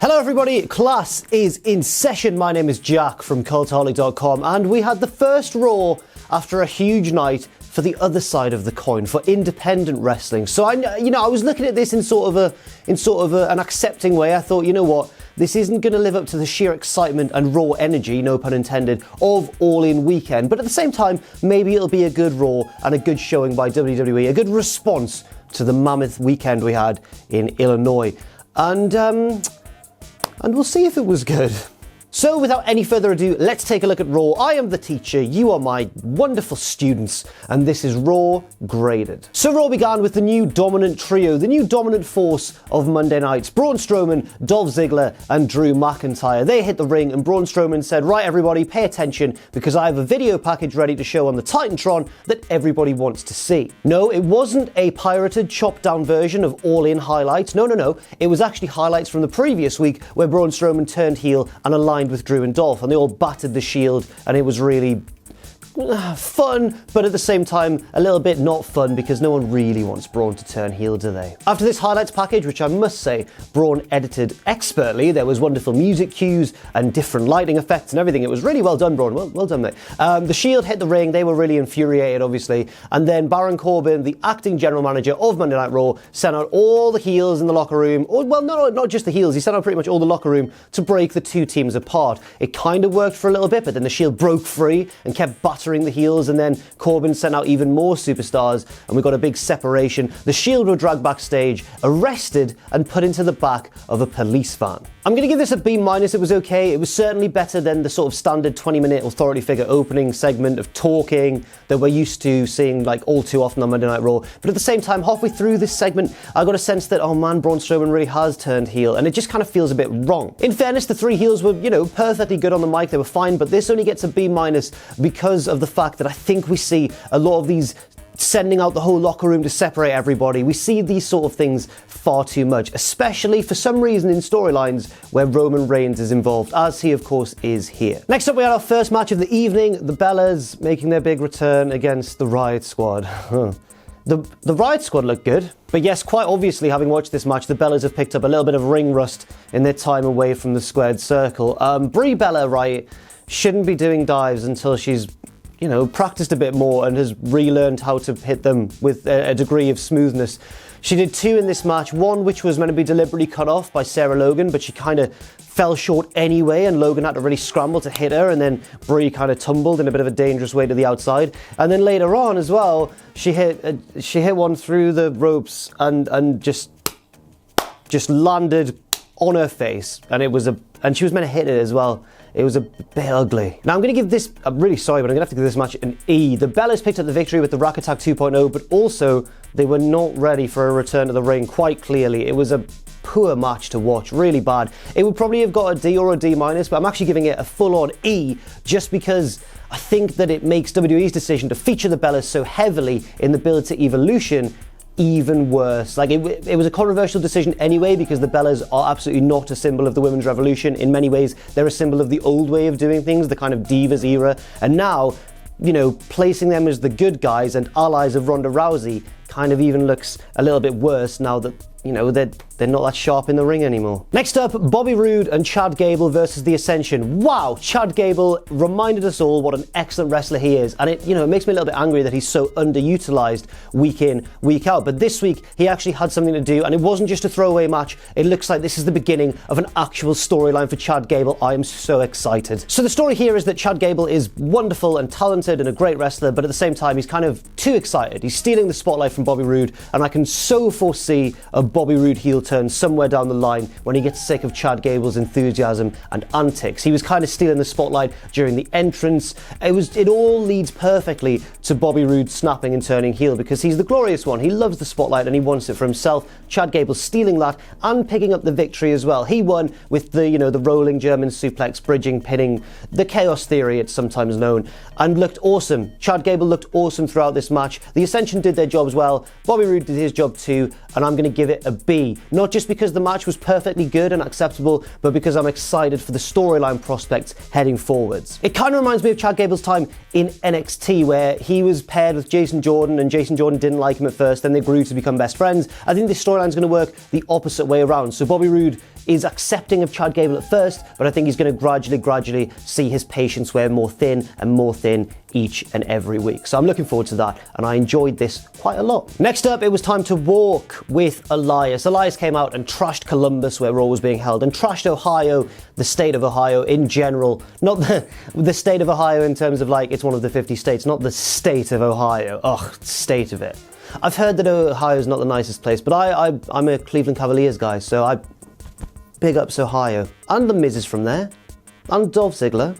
Hello everybody, class is in session. My name is Jack from Cultaholic.com, and we had the first Raw after a huge night for the other side of the coin, for independent wrestling. So I was looking at this in sort of an accepting way. I thought, you know what, this isn't going to live up to the sheer excitement and raw energy, no pun intended, of All In Weekend. But at the same time, maybe it'll be a good Raw and a good showing by WWE, a good response to the mammoth weekend we had in Illinois. And we'll see if it was good. So without any further ado, let's take a look at Raw. I am the teacher, you are my wonderful students, and this is Raw Graded. So Raw began with the new dominant trio, the new dominant force of Monday nights. Braun Strowman, Dolph Ziggler, and Drew McIntyre. They hit the ring and Braun Strowman said, right everybody, pay attention because I have a video package ready to show on the Titantron that everybody wants to see. No, it wasn't a pirated, chopped down version of All In highlights. No. It was actually highlights from the previous week where Braun Strowman turned heel and aligned with Drew and Dolph, and they all battered the Shield, and it was really fun, but at the same time a little bit not fun because no one really wants Braun to turn heel, do they? After this highlights package, which I must say Braun edited expertly, there was wonderful music cues and different lighting effects and everything. It was really well done, Braun. Well done, mate. The Shield hit the ring. They were really infuriated, obviously, and then Baron Corbin, the acting general manager of Monday Night Raw, sent out all the heels in the locker room, not just the heels, he sent out pretty much all the locker room to break the two teams apart. It kind of worked for a little bit, but then the Shield broke free and kept battering the heels, and then Corbin sent out even more superstars, and we got a big separation. The Shield were dragged backstage, arrested, and put into the back of a police van. I'm going to give this a B-. It was okay. It was certainly better than the sort of standard 20-minute authority figure opening segment of talking that we're used to seeing like all too often on Monday Night Raw. But at the same time, halfway through this segment, I got a sense that, oh man, Braun Strowman really has turned heel, and it just kind of feels a bit wrong. In fairness, the three heels were, perfectly good on the mic. They were fine, but this only gets a B- because of the fact that I think we see a lot of these sending out the whole locker room to separate everybody. We see these sort of things far too much, especially for some reason in storylines where Roman Reigns is involved, as he of course is here. Next up, we had our first match of the evening, the Bellas making their big return against the Riott Sqaud. The Riott Sqaud looked good, but yes, quite obviously, having watched this match, the Bellas have picked up a little bit of ring rust in their time away from the squared circle. Brie Bella Riott shouldn't be doing dives until she's practiced a bit more and has relearned how to hit them with a degree of smoothness. She did two in this match, one which was meant to be deliberately cut off by Sarah Logan, but she kind of fell short anyway, and Logan had to really scramble to hit her, and then Brie kind of tumbled in a bit of a dangerous way to the outside. And then later on as well, she hit one through the ropes and just landed on her face, and and she was meant to hit it as well. It was a bit ugly. Now, I'm going to give this, I'm really sorry, but I'm going to have to give this match an E. The Bellas picked up the victory with the Rack Attack 2.0, but also they were not ready for a return to the ring quite clearly. It was a poor match to watch, really bad. It would probably have got a D or a D-, but I'm actually giving it a full-on E just because I think that it makes WWE's decision to feature the Bellas so heavily in the build to Evolution even worse. Like, it was a controversial decision anyway because the Bellas are absolutely not a symbol of the women's revolution. In many ways, they're a symbol of the old way of doing things, the kind of Divas era. And now, placing them as the good guys and allies of Ronda Rousey kind of even looks a little bit worse now that, they're not that sharp in the ring anymore. Next up, Bobby Roode and Chad Gable versus the Ascension. Wow, Chad Gable reminded us all what an excellent wrestler he is, and it makes me a little bit angry that he's so underutilized week in, week out. But this week, he actually had something to do, and it wasn't just a throwaway match. It looks like this is the beginning of an actual storyline for Chad Gable. I am so excited. So the story here is that Chad Gable is wonderful and talented and a great wrestler, but at the same time, he's kind of too excited. He's stealing the spotlight from Bobby Roode, and I can so foresee a Bobby Roode heel turn somewhere down the line when he gets sick of Chad Gable's enthusiasm and antics. He was kind of stealing the spotlight during the entrance. It all leads perfectly to Bobby Roode snapping and turning heel because he's the glorious one. He loves the spotlight and he wants it for himself. Chad Gable stealing that and picking up the victory as well. He won with the rolling German suplex, bridging, pinning, the chaos theory it's sometimes known, and looked awesome. Chad Gable looked awesome throughout this match. The Ascension did their job as well. Bobby Roode did his job too, and I'm going to give it a B. Not just because the match was perfectly good and acceptable, but because I'm excited for the storyline prospects heading forwards. It kind of reminds me of Chad Gable's time in NXT, where he was paired with Jason Jordan, and Jason Jordan didn't like him at first, then they grew to become best friends. I think this storyline is going to work the opposite way around. So Bobby Roode is accepting of Chad Gable at first, but I think he's going to gradually see his patience wear more thin and more thin each and every week. So I'm looking forward to that, and I enjoyed this quite a lot. Next up, it was time to walk with Elias. Elias came out and trashed Columbus, where Raw was being held, and trashed Ohio, the state of Ohio in general. Not the state of Ohio in terms of like it's one of the 50 states, not the state of Ohio. Ugh, state of it. I've heard that Ohio is not the nicest place, but I'm a Cleveland Cavaliers guy, so I big ups Ohio. And the Miz is from there. And Dolph Ziggler.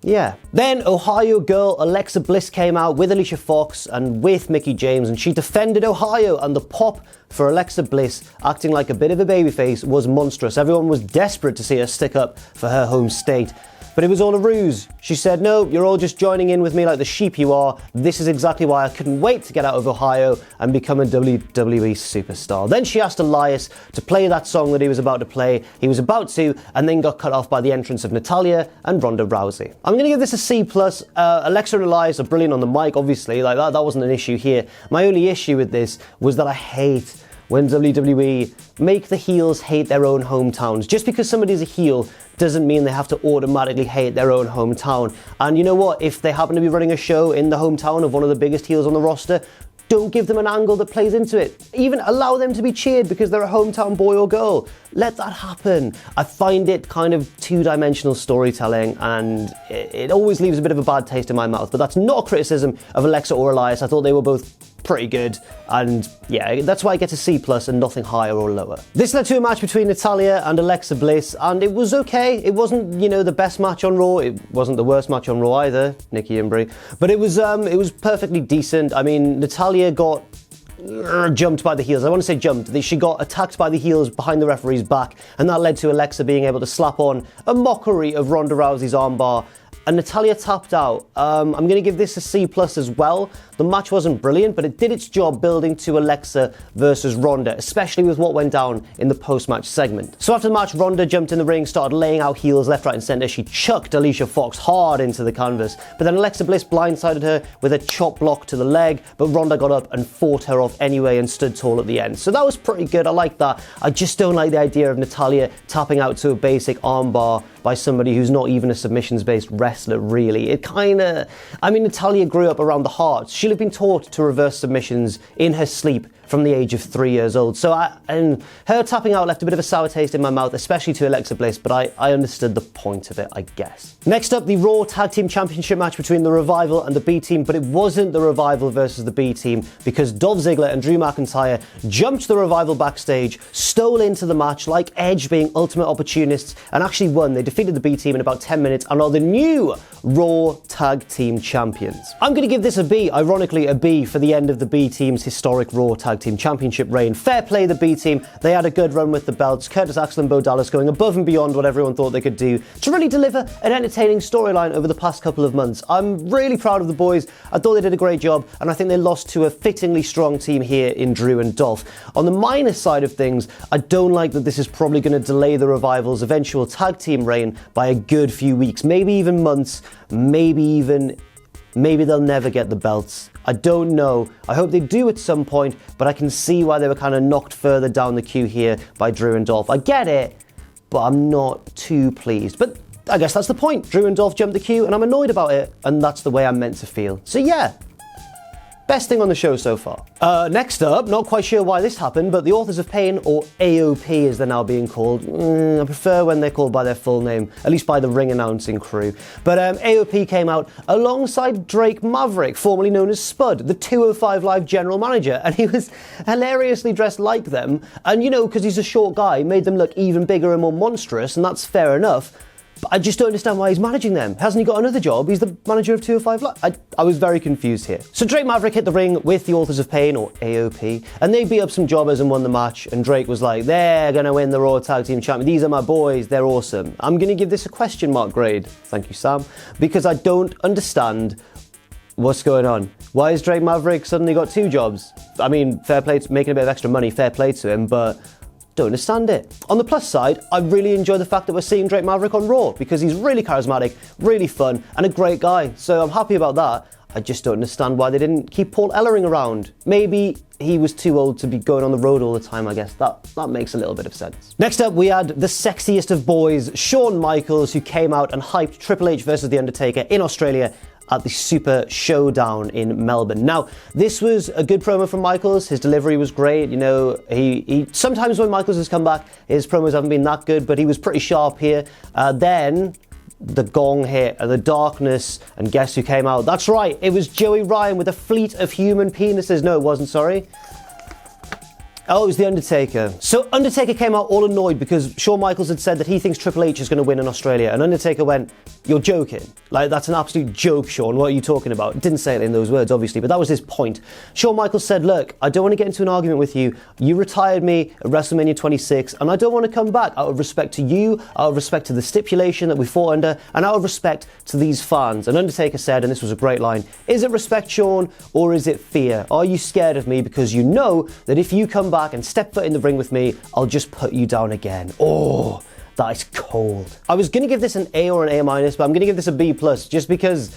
Yeah. Then Ohio girl Alexa Bliss came out with Alicia Fox and with Mickie James, and she defended Ohio, and the pop for Alexa Bliss acting like a bit of a babyface was monstrous. Everyone was desperate to see her stick up for her home state. But it was all a ruse. She said, no, you're all just joining in with me like the sheep you are. This is exactly why I couldn't wait to get out of Ohio and become a WWE superstar. Then she asked Elias to play that song that he was about to play. He was about to, and then got cut off by the entrance of Natalya and Ronda Rousey. I'm going to give this a C+. Alexa and Elias are brilliant on the mic, obviously. Like that wasn't an issue here. My only issue with this was that I hate when WWE make the heels hate their own hometowns. Just because somebody's a heel doesn't mean they have to automatically hate their own hometown. And you know what? If they happen to be running a show in the hometown of one of the biggest heels on the roster, don't give them an angle that plays into it. Even allow them to be cheered because they're a hometown boy or girl. Let that happen. I find it kind of two-dimensional storytelling, and it always leaves a bit of a bad taste in my mouth. But that's not a criticism of Alexa or Elias. I thought they were both pretty good, and yeah, that's why I get a C+ and nothing higher or lower. This led to a match between Natalya and Alexa Bliss, and it was okay. It wasn't, you know, the best match on Raw. It wasn't the worst match on Raw either, Nikki and Brie, but it was perfectly decent. I mean, Natalya got jumped by the heels. I want to say jumped. She got attacked by the heels behind the referee's back, and that led to Alexa being able to slap on a mockery of Ronda Rousey's armbar, and Natalya tapped out. I'm going to give this a C+ as well. The match wasn't brilliant, but it did its job building to Alexa versus Ronda, especially with what went down in the post-match segment. So after the match, Ronda jumped in the ring, started laying out heels left, right and centre. She chucked Alicia Fox hard into the canvas, but then Alexa Bliss blindsided her with a chop block to the leg, but Ronda got up and fought her off anyway and stood tall at the end. So that was pretty good. I like that. I just don't like the idea of Natalya tapping out to a basic armbar by somebody who's not even a submissions-based wrestler, really. It kind of... I mean, Natalya grew up around the hearts. She'll have been taught to reverse submissions in her sleep from the age of 3 years old. So and her tapping out left a bit of a sour taste in my mouth, especially to Alexa Bliss, but I understood the point of it, I guess. Next up, the Raw Tag Team Championship match between the Revival and the B Team, but it wasn't the Revival versus the B Team because Dolph Ziggler and Drew McIntyre jumped the Revival backstage, stole into the match like Edge being ultimate opportunists, and actually won. They defeated the B Team in about 10 minutes and are the new Raw Tag Team Champions. I'm going to give this a B, ironically a B, for the end of the B Team's historic Raw Tag Team Championship reign. Fair play the B Team. They had a good run with the belts. Curtis Axel and Bo Dallas going above and beyond what everyone thought they could do to really deliver an entertaining storyline over the past couple of months. I'm really proud of the boys. I thought they did a great job, and I think they lost to a fittingly strong team here in Drew and Dolph. On the minus side of things, I don't like that this is probably going to delay the Revival's eventual tag team reign by a good few weeks, maybe even months, maybe they'll never get the belts. I don't know. I hope they do at some point, but I can see why they were kind of knocked further down the queue here by Drew and Dolph. I get it, but I'm not too pleased. But I guess that's the point. Drew and Dolph jumped the queue, and I'm annoyed about it, and that's the way I'm meant to feel. So yeah. Best thing on the show so far. Next up, not quite sure why this happened, but the Authors of Pain, or AOP as they're now being called. I prefer when they're called by their full name, at least by the ring announcing crew. But AOP came out alongside Drake Maverick, formerly known as Sqaud, the 205 Live general manager, and he was hilariously dressed like them. And you know, because he's a short guy, made them look even bigger and more monstrous, and that's fair enough. But I just don't understand why he's managing them. Hasn't he got another job? He's the manager of 205 Live. I was very confused here. So Drake Maverick hit the ring with the Authors of Pain, or AOP, and they beat up some jobbers and won the match, and Drake was like, they're going to win the Raw Tag Team Champion. These are my boys. They're awesome. I'm going to give this a question mark grade. Thank you, Sam. Because I don't understand what's going on. Why has Drake Maverick suddenly got 2 jobs? I mean, fair play to making a bit of extra money, fair play to him, but don't understand it. On the plus side, I really enjoy the fact that we're seeing Drake Maverick on Raw because he's really charismatic, really fun, and a great guy. So I'm happy about that. I just don't understand why they didn't keep Paul Ellering around. Maybe he was too old to be going on the road all the time, I guess. That makes a little bit of sense. Next up, we had the sexiest of boys, Shawn Michaels, who came out and hyped Triple H versus The Undertaker in Australia at the Super Showdown in Melbourne. Now, this was a good promo from Michaels. His delivery was great. You know, he sometimes when Michaels has come back, his promos haven't been that good, but he was pretty sharp here. Then the gong hit and the darkness, and guess who came out? That's right, it was Joey Ryan with a fleet of human penises. No, it wasn't, sorry. Oh, it was The Undertaker. So Undertaker came out all annoyed because Shawn Michaels had said that he thinks Triple H is going to win in Australia, and Undertaker went, "You're joking. Like, that's an absolute joke, Shawn. What are you talking about?" Didn't say it in those words, obviously, but that was his point. Shawn Michaels said, "Look, I don't want to get into an argument with you. You retired me at WrestleMania 26, and I don't want to come back out of respect to you, out of respect to the stipulation that we fought under, and out of respect to these fans." And Undertaker said, and this was a great line, "Is it respect, Shawn, or is it fear? Are you scared of me because you know that if you come back and step foot in the ring with me, I'll just put you down again?" Oh, that is cold. I was going to give this an A or an A-, but I'm going to give this a B+, just because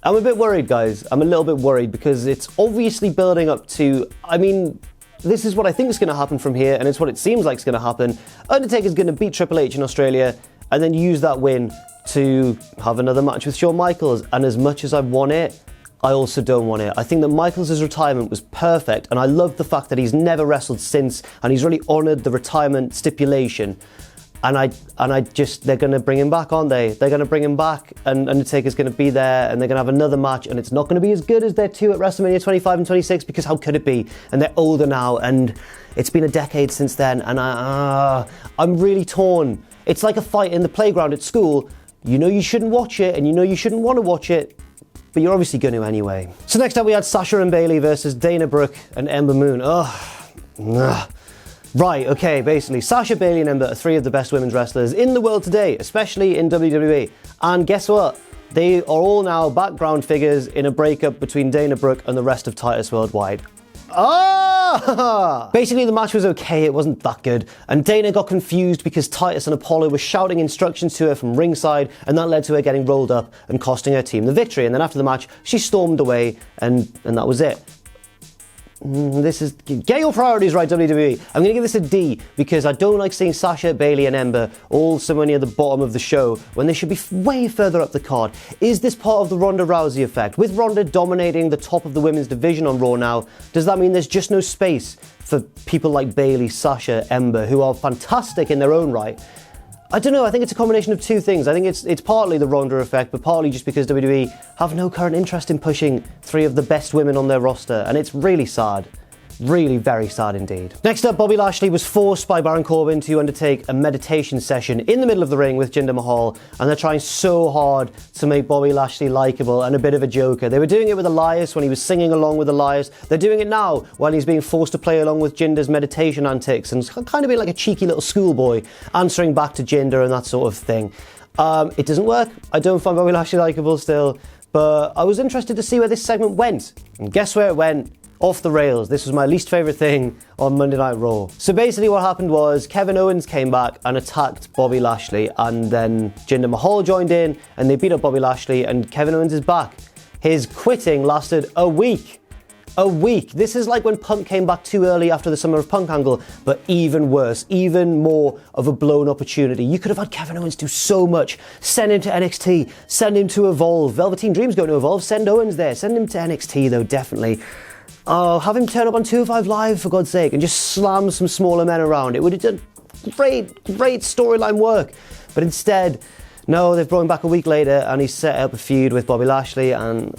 I'm a bit worried, guys. I'm a little bit worried because it's obviously building up to, I mean, this is what I think is going to happen from here, and it's what it seems like is going to happen. Undertaker's going to beat Triple H in Australia and then use that win to have another match with Shawn Michaels. And as much as I want it, I also don't want it. I think that Michaels' retirement was perfect, and I love the fact that he's never wrestled since, and he's really honoured the retirement stipulation. And I just, they're going to bring him back, aren't they? They're going to bring him back, and Undertaker's going to be there, and they're going to have another match, and it's not going to be as good as their two at WrestleMania 25 and 26, because how could it be? And they're older now, and it's been a decade since then, and I'm really torn. It's like a fight in the playground at school. You know you shouldn't watch it, and you know you shouldn't want to watch it, but you're obviously going to anyway. So next up we had Sasha and Bayley versus Dana Brooke and Ember Moon. Right, okay, basically, Sasha, Bayley and Ember are three of the best women's wrestlers in the world today, especially in WWE. And guess what? They are all now background figures in a breakup between Dana Brooke and the rest of Titus Worldwide. Basically, the match was okay, it wasn't that good, and Dana got confused because Titus and Apollo were shouting instructions to her from ringside, and that led to her getting rolled up and costing her team the victory. And then after the match, she stormed away, and that was it. This is, get your priorities right, WWE. I'm going to give this a D because I don't like seeing Sasha, Bayley and Ember all somewhere near the bottom of the show when they should be way further up the card. Is this part of the Ronda Rousey effect? With Ronda dominating the top of the women's division on Raw now, does that mean there's just no space for people like Bayley, Sasha, Ember, who are fantastic in their own right? I don't know, I think it's a combination of two things. I think it's partly the Ronda effect, but partly just because WWE have no current interest in pushing three of the best women on their roster, and it's really sad. Really very sad indeed. Next up, Bobby Lashley was forced by Baron Corbin to undertake a meditation session in the middle of the ring with Jinder Mahal, and they're trying so hard to make Bobby Lashley likeable and a bit of a joker. They were doing it with Elias when he was singing along with Elias. They're doing it now while he's being forced to play along with Jinder's meditation antics and kind of be like a cheeky little schoolboy answering back to Jinder and that sort of thing. It doesn't work. I don't find Bobby Lashley likeable still, but I was interested to see where this segment went. And guess where it went? Off the rails. This was my least favourite thing on Monday Night Raw. So basically what happened was Kevin Owens came back and attacked Bobby Lashley, and then Jinder Mahal joined in and they beat up Bobby Lashley, and Kevin Owens is back. His quitting lasted a week. A week. This is like when Punk came back too early after the Summer of Punk angle, but even worse, even more of a blown opportunity. You could have had Kevin Owens do so much. Send him to NXT, send him to Evolve. Velveteen Dream's going to Evolve, send Owens there. Send him to NXT though, definitely. Oh, have him turn up on 205 Live, for God's sake, and just slam some smaller men around. It would have done great storyline work. But instead, no, they've brought him back a week later, and he's set up a feud with Bobby Lashley, and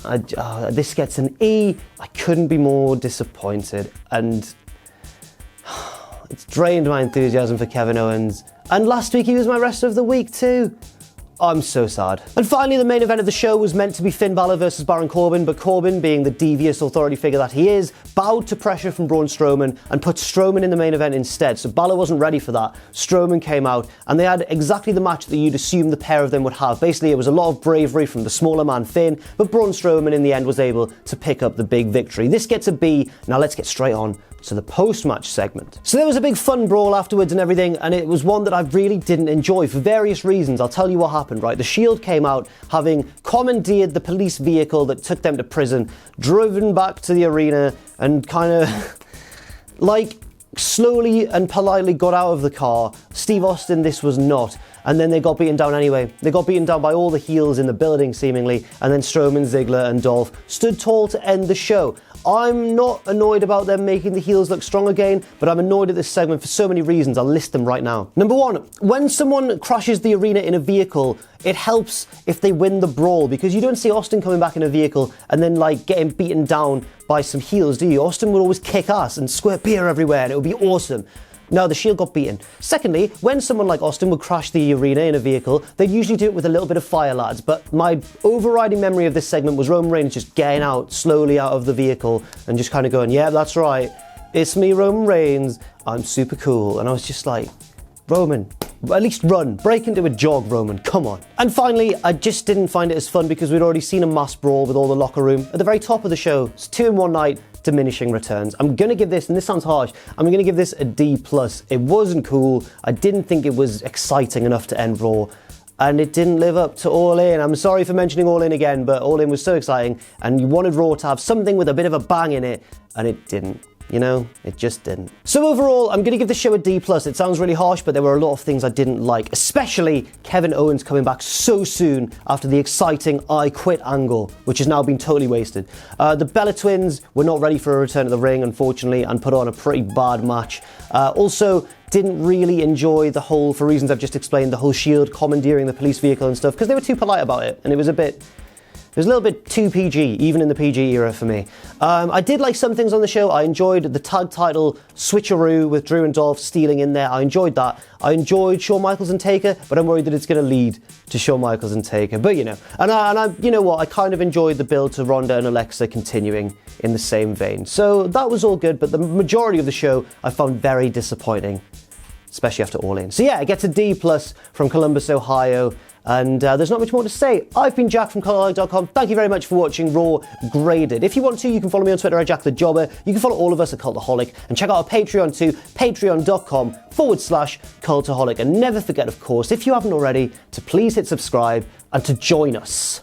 this gets an E. I couldn't be more disappointed, and it's drained my enthusiasm for Kevin Owens. And last week he was my wrestler of the week too. I'm so sad. And finally, the main event of the show was meant to be Finn Bálor versus Baron Corbin, but Corbin, being the devious authority figure that he is, bowed to pressure from Braun Strowman and put Strowman in the main event instead. So Bálor wasn't ready for that. Strowman came out, and they had exactly the match that you'd assume the pair of them would have. Basically, it was a lot of bravery from the smaller man Finn, but Braun Strowman in the end was able to pick up the big victory. This gets a B. Now let's get straight on to the post-match segment. So there was a big fun brawl afterwards and everything, and it was one that I really didn't enjoy for various reasons. I'll tell you what happened, right? The Shield came out having commandeered the police vehicle that took them to prison, driven back to the arena, and kind of like slowly and politely got out of the car. Steve Austin, this was not. And then they got beaten down anyway. They got beaten down by all the heels in the building, seemingly. And then Strowman, Ziggler, and Dolph stood tall to end the show. I'm not annoyed about them making the heels look strong again, but I'm annoyed at this segment for so many reasons. I'll list them right now. Number one, when someone crashes the arena in a vehicle, it helps if they win the brawl, because you don't see Austin coming back in a vehicle and then like getting beaten down by some heels, do you? Austin would always kick ass and squirt beer everywhere, and it would be awesome. No, the Shield got beaten. Secondly, when someone like Austin would crash the arena in a vehicle, they'd usually do it with a little bit of fire, lads. But my overriding memory of this segment was Roman Reigns just getting out slowly out of the vehicle and just kind of going, yeah, that's right. It's me, Roman Reigns. I'm super cool. And I was just like, Roman, at least run. Break into a jog, Roman. Come on. And finally, I just didn't find it as fun because we'd already seen a mass brawl with all the locker room. At the very top of the show, it's 2 in 1 night. Diminishing returns. I'm going to give this, and this sounds harsh, I'm going to give this a D+. It wasn't cool. I didn't think it was exciting enough to end Raw, and it didn't live up to All In. I'm sorry for mentioning All In again, but All In was so exciting, and you wanted Raw to have something with a bit of a bang in it, and it didn't. You know, it just didn't. So overall, I'm going to give the show a D+. It sounds really harsh, but there were a lot of things I didn't like, especially Kevin Owens coming back so soon after the exciting I Quit angle, which has now been totally wasted. The Bella Twins were not ready for a return to the ring, unfortunately, and put on a pretty bad match. Also, didn't really enjoy the whole, for reasons I've just explained, the whole Shield commandeering the police vehicle and stuff, because they were too polite about it, and it was a little bit too PG, even in the PG era for me. I did like some things on the show. I enjoyed the tag title switcheroo with Drew and Dolph stealing in there. I enjoyed that. I enjoyed Shawn Michaels and Taker, but I'm worried that it's going to lead to Shawn Michaels and Taker. But you know, and I, you know what? I kind of enjoyed the build to Ronda and Alexa continuing in the same vein. So that was all good, but the majority of the show I found very disappointing, especially after All In. So yeah, it gets a D+ from Columbus, Ohio. And there's not much more to say. I've been Jack from Cultaholic.com. Thank you very much for watching Raw Graded. If you want to, you can follow me on Twitter at Jack the Jobber. You can follow all of us at Cultaholic. And check out our Patreon too, patreon.com/Cultaholic. And never forget, of course, if you haven't already, to please hit subscribe and to join us